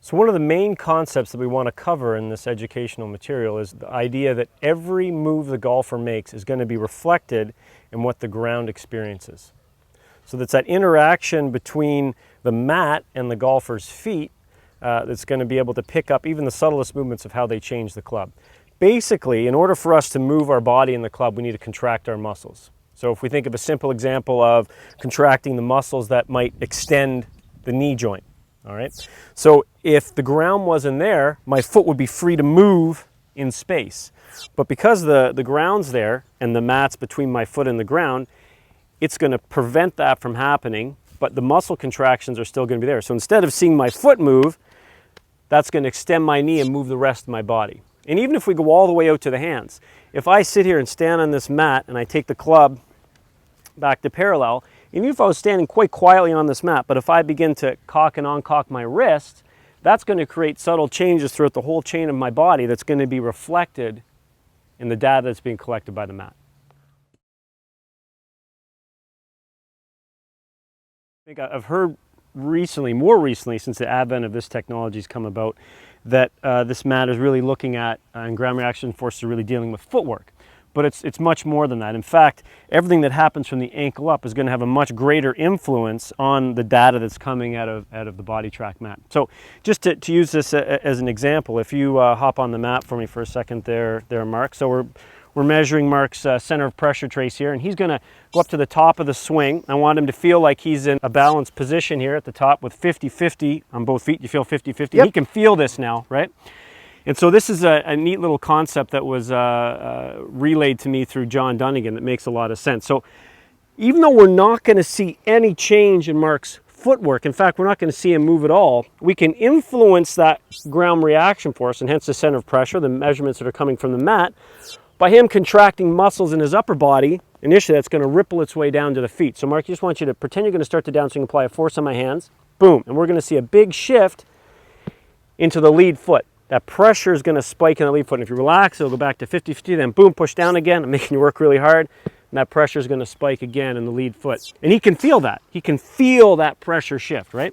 So one of the main concepts that we want to cover in this educational material is the idea that every move the golfer makes is going to be reflected in what the ground experiences. So that's that interaction between the mat and the golfer's feet that's going to be able to pick up even the subtlest movements of how they change the club. Basically, in order for us to move our body in the club, we need to contract our muscles. So if we think of a simple example of contracting the muscles that might extend the knee joint. All right. So if the ground wasn't there, my foot would be free to move in space. But because the ground's there and the mat's between my foot and the ground, it's going to prevent that from happening, but the muscle contractions are still going to be there. So instead of seeing my foot move, that's going to extend my knee and move the rest of my body. And even if we go all the way out to the hands, if I sit here and stand on this mat and I take the club back to parallel, even if I was standing quite quietly on this mat, but if I begin to cock and uncock my wrist, that's going to create subtle changes throughout the whole chain of my body that's going to be reflected in the data that's being collected by the mat. I think I've heard recently, more recently since the advent of this technology has come about, that this mat is really looking at, and ground reaction forces are really dealing with footwork. But it's much more than that. In fact, everything that happens from the ankle up is going to have a much greater influence on the data that's coming out of the BodiTrak mat. So just to use this as an example, if you hop on the mat for me for a second there, Mark. So we're measuring Mark's center of pressure trace here, and he's going to go up to the top of the swing. I want him to feel like he's in a balanced position here at the top with 50-50 on both feet. You feel 50-50? Yep. He can feel this now, right? And so this is a neat little concept that was relayed to me through John Dunnigan that makes a lot of sense. So even though we're not going to see any change in Mark's footwork, in fact, we're not going to see him move at all, we can influence that ground reaction force, and hence the center of pressure, the measurements that are coming from the mat, by him contracting muscles in his upper body. Initially, that's going to ripple its way down to the feet. So Mark, I just want you to pretend you're going to start the downswing, apply a force on my hands, boom, and we're going to see a big shift into the lead foot. That pressure is going to spike in the lead foot. And if you relax, it'll go back to 50-50, then boom, push down again. I'm making you work really hard. And that pressure is going to spike again in the lead foot. And he can feel that. He can feel that pressure shift, right?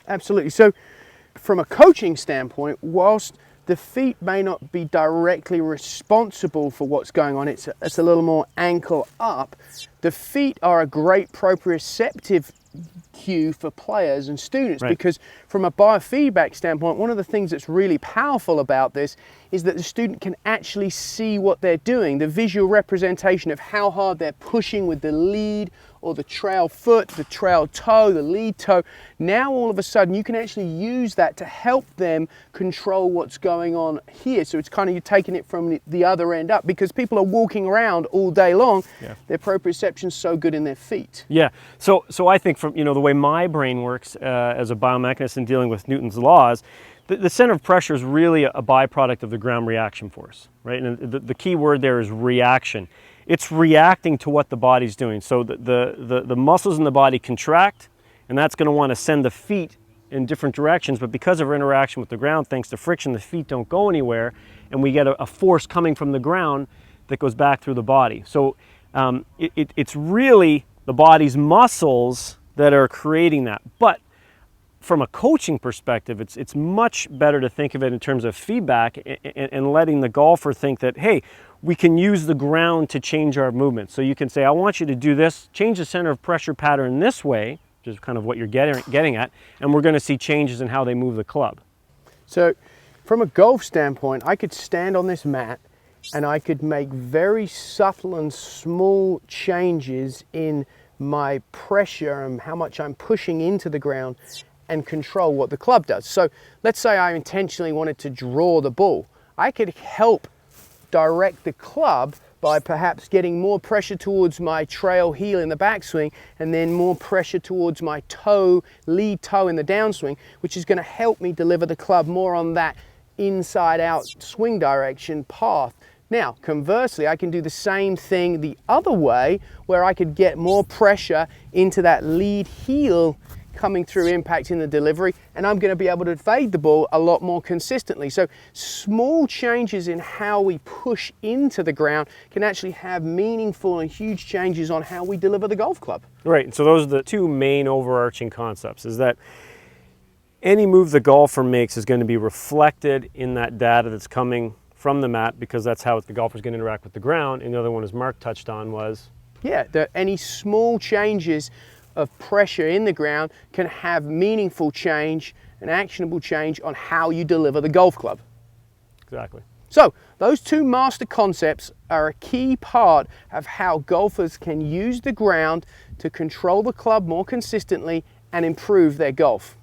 Absolutely. So from a coaching standpoint, whilst the feet may not be directly responsible for what's going on, it's a little more ankle up, the feet are a great proprioceptive cue for players and students, right? Because from a biofeedback standpoint, one of the things that's really powerful about this is that the student can actually see what they're doing, the visual representation of how hard they're pushing with the lead or the trail foot, the trail toe, the lead toe. Now all of a sudden you can actually use that to help them control what's going on here. So it's kind of you're taking it from the other end up, because people are walking around all day long. Yeah. Their proprioception's so good in their feet. Yeah. So I think from the way my brain works as a biomechanist in dealing with Newton's laws, the center of pressure is really a byproduct of the ground reaction force, right? And the key word there is reaction. It's reacting to what the body's doing. So the muscles in the body contract, and that's going to want to send the feet in different directions. But because of our interaction with the ground, thanks to friction, the feet don't go anywhere, and we get a force coming from the ground that goes back through the body. So it's really the body's muscles that are creating that. But from a coaching perspective, it's much better to think of it in terms of feedback and letting the golfer think that, hey, we can use the ground to change our movement. So you can say, I want you to do this, change the center of pressure pattern this way, which is kind of what you're getting at, and we're going to see changes in how they move the club. So from a golf standpoint, I could stand on this mat and I could make very subtle and small changes in my pressure and how much I'm pushing into the ground and control what the club does. So let's say I intentionally wanted to draw the ball. I could help direct the club by perhaps getting more pressure towards my trail heel in the backswing and then more pressure towards my toe, lead toe in the downswing, which is going to help me deliver the club more on that inside out swing direction path. Now, conversely, I can do the same thing the other way, where I could get more pressure into that lead heel coming through, impacting the delivery, and I'm going to be able to fade the ball a lot more consistently. So small changes in how we push into the ground can actually have meaningful and huge changes on how we deliver the golf club. Right, so those are the two main overarching concepts, is that any move the golfer makes is going to be reflected in that data that's coming from the mat, because that's how the golfer's going to interact with the ground. And the other one, as Mark touched on, was any small changes of pressure in the ground can have meaningful change, an actionable change on how you deliver the golf club. exactly. So those two master concepts are a key part of how golfers can use the ground to control the club more consistently and improve their golf.